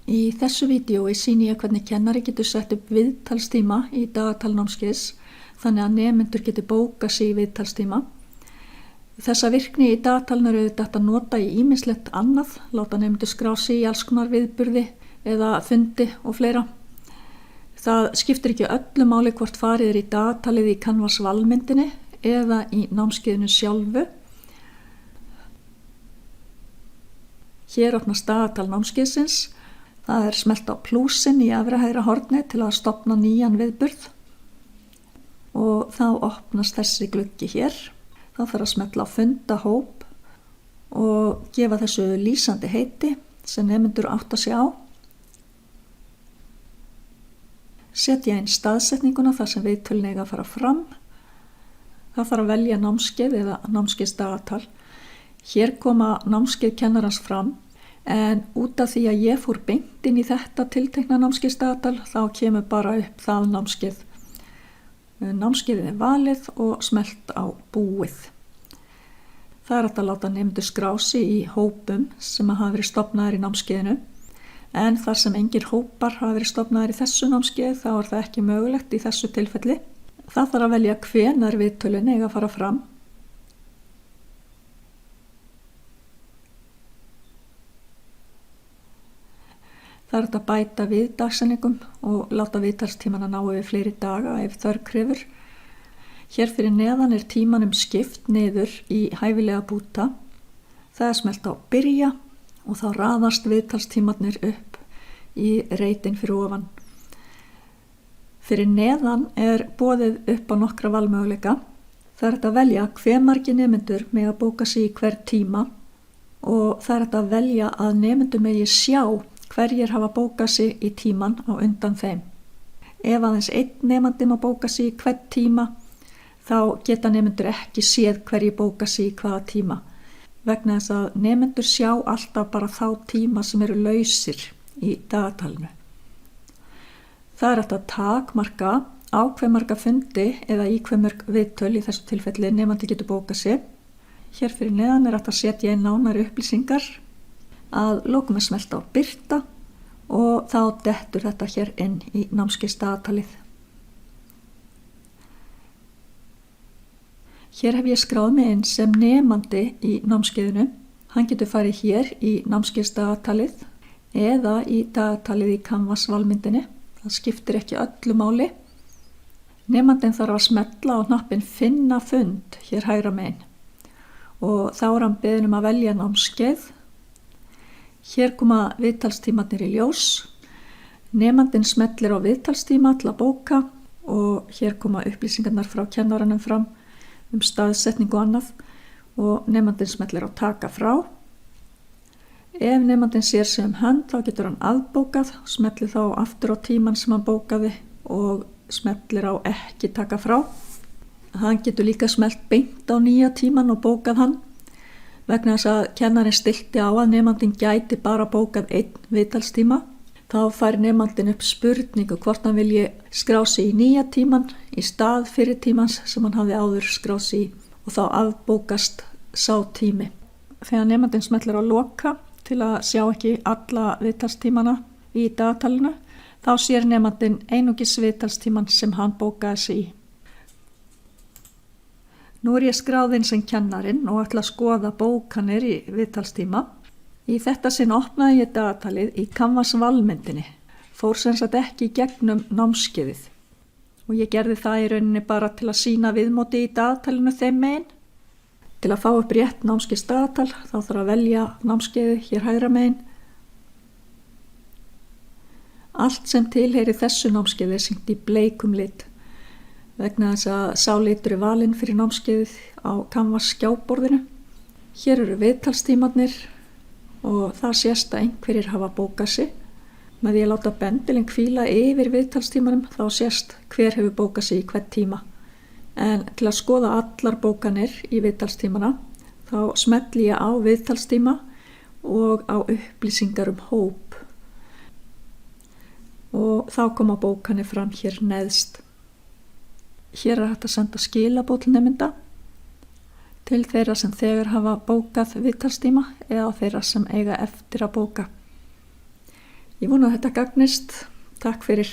Í þessu vídeói sýni ég hvernig kennari getur sett upp viðtalstíma í dagatal námskeiðs þannig að nemendur getur bókað sig í viðtalstíma. Þessa virkni í dagatalinu eru auðvitað hægt að nota í ýmislegt annað, láta nemendur skrá sig í alls konar viðburði eða fundi og fleira. Það skiptir ekki öllu máli hvort farið í dagatalið í Canvas valmyndinni eða í námskeiðinu sjálfu. Hér opnast dagatal námskeiðsins. Það smellt á plúsin í efra hægra horni til að stofna nýjan viðburð og þá opnast þessi gluggi hér. Það þarf að smetla á fundahóp og gefa þessu lýsandi heiti sem nemendur átta sig á. Setja inn staðsetninguna þar sem viðtölin eiga að fara fram. Það þarf að velja námskeið eða námskeiðsdagatal. Hér koma námskeið kennarans fram, en út af því að ég fór beint inn í þetta tiltekna námskeiðsdagatal þá kemur bara upp það námskeið. Námskeiðið valið og smellt á búið. Það hægt að láta nemendur skrá sig í hópum sem hafa verið stofnaðir í námskeiðinu, en þar sem engir hópar hafa verið stofnaðir í þessu námskeið þá það ekki mögulegt í þessu tilfelli. Það þarf að velja hvenær viðtölin eiga að fara fram. Það hægt að bæta við dagsetningum og láta viðtalstímana ná yfir fleiri daga ef þörf krefur. Hér fyrir neðan tímanum skipt niður í hæfilega búta. Það smellt á byrja og þá raðast viðtalstímarnir upp í reitin fyrir ofan. Fyrir neðan boðið upp á nokkra valmöguleika. Það hægt að velja hve margir nemendur mega bóka sig í hver tíma og það hægt að velja að nemendur megi sjá hverjir hafa bókað sig í tíman á undan þeim. Ef aðeins einn nemandi má bóka sig í hvern tíma, þá geta nemendur ekki séð hverjir bóka sig í hvaða tíma, vegna þess að nemendur sjá alltaf bara þá tíma sem eru lausir í dagatalinu. Það hægt að takmarka á hve marga fundi eða í hve mörg viðtöl í þessu tilfelli nemandi getur bókað sig. Hér fyrir neðan hægt að setja inn nánari upplýsingar. Að lokum smellt á birta og þá dettur þetta hér inn í námskeiðsdagatalið. Hér hef ég skráð mig inn sem nemandi í námskeiðinu. Hann getur farið hér í námskeiðsdagatalið eða í dagatalið í Canvas valmyndinni. Það skiptir ekki öllu máli. Nemandinn þarf að smetla á hnappinn finna fund hér hægra megin og þá hann beðinn að velja námskeið. Hér koma viðtalstímarnir í ljós. Nemandinn smellir á viðtalstíma til að bóka og hér koma upplýsingarnar frá kennaranum fram staðsetningu og annað og nemandinn smellir á taka frá. Ef nemandinn sér sig hönd þá getur hann aðbókað, smellir þá aftur á tíman sem hann bókaði og smellir á ekki taka frá. Hann getur líka smellt beint á nýja tíman og bókað hann. Vegna þess að kennarinn stillti á að nemandinn gæti bara bókað einn viðtalstíma, þá fær nemandinn upp spurningu hvort hann vilji skrá sig í nýja tíman í stað fyrir tímans sem hann hafði áður skráð sig í og þá afbókast sá tími. Þegar nemandinn smellir á loka til að sjá ekki alla viðtalstímana í dagatalinu, þá sér nemandinn einungis viðtalstíman sem hann bókaði sig í. Nú ég skráðinn sem kennarinn og ætla að skoða bókanir í viðtalstíma. Í þetta sinn opnaði ég dagatalið í Canvas valmyndinni, fór sem sagt ekki í gegnum námskeiðið og ég gerði það í rauninni bara til að sýna viðmóti í dagatalinu þeim megin. Til að fá upp rétt námskeiðsdagatal þá þarf að velja námskeiðið hér hægra megin. Allt sem tilheyri þessu námskeiði sýnt í bleikum lit. Vegna þess að sá litur valinn fyrir námskeiðið á Canvas skjáborðinu. Hér eru viðtalstímarnir og það sést að einhverjir hafa bókað sig. Með því að láta bendilinn hvíla yfir viðtalstímanum þá sést hver hefur bókað sig í hvern tíma. En til að skoða allar bókanir í viðtalstímana þá smelli ég á viðtalstíma og á upplýsingar hóp. Og þá koma bókanir fram hér neðst. Hér hægt að senda skilaboð til nemenda til þeirra sem þegar hafa bókað viðtalstíma eða þeirra sem eiga eftir að bóka. Ég vona að þetta gagnist. Takk fyrir.